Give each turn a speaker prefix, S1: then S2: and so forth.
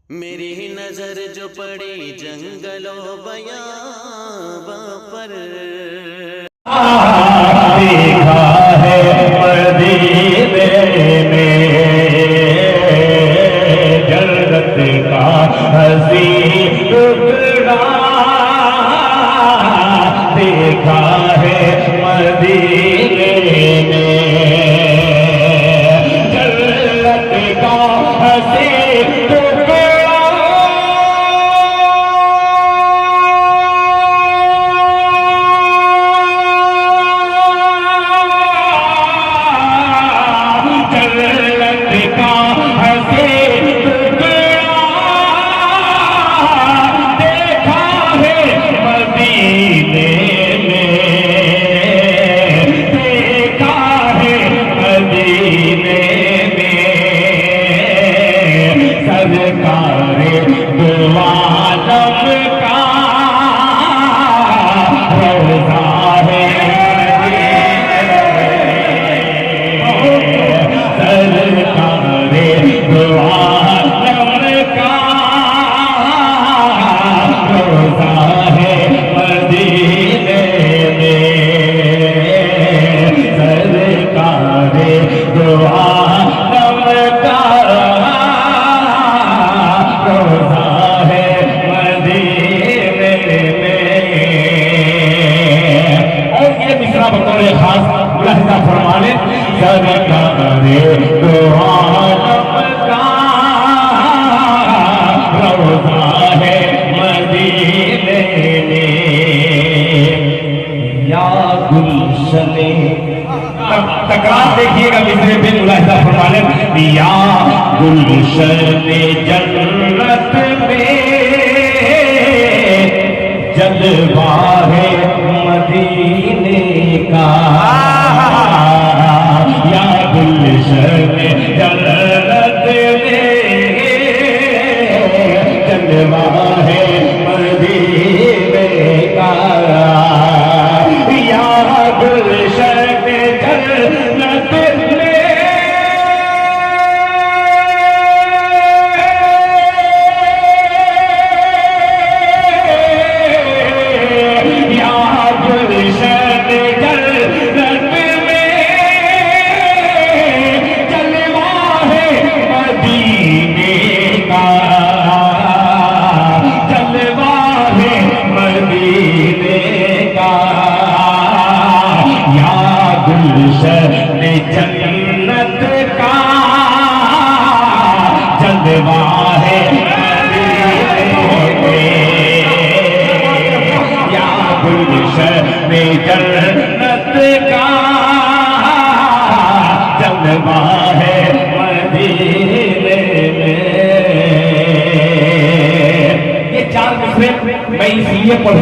S1: मेरी नजर जो पड़ी जंगलों बयाबा पर,
S2: देखा है मदीने में जन्नत का हसीन टुकड़ा, देखा है मदीने में जन्नत का हसीन टुकड़ा। फरमाने सरकारे दो आलम का रोज़ा है मदीने में, या गुलशने तकरार देखिएगा मिसरे पे मुलाहिजा फरमाने, या गुलशने जन्नत में जलवा है मदीने का, या गुलशन जन्नत में जलवा है मदीने का, या गुलशन जन्नत में जन्नत का जलवा है या गुलशन में जन्नत का जलवा है मदीने में। ये चार मिसरे मैं इसलिए पढ़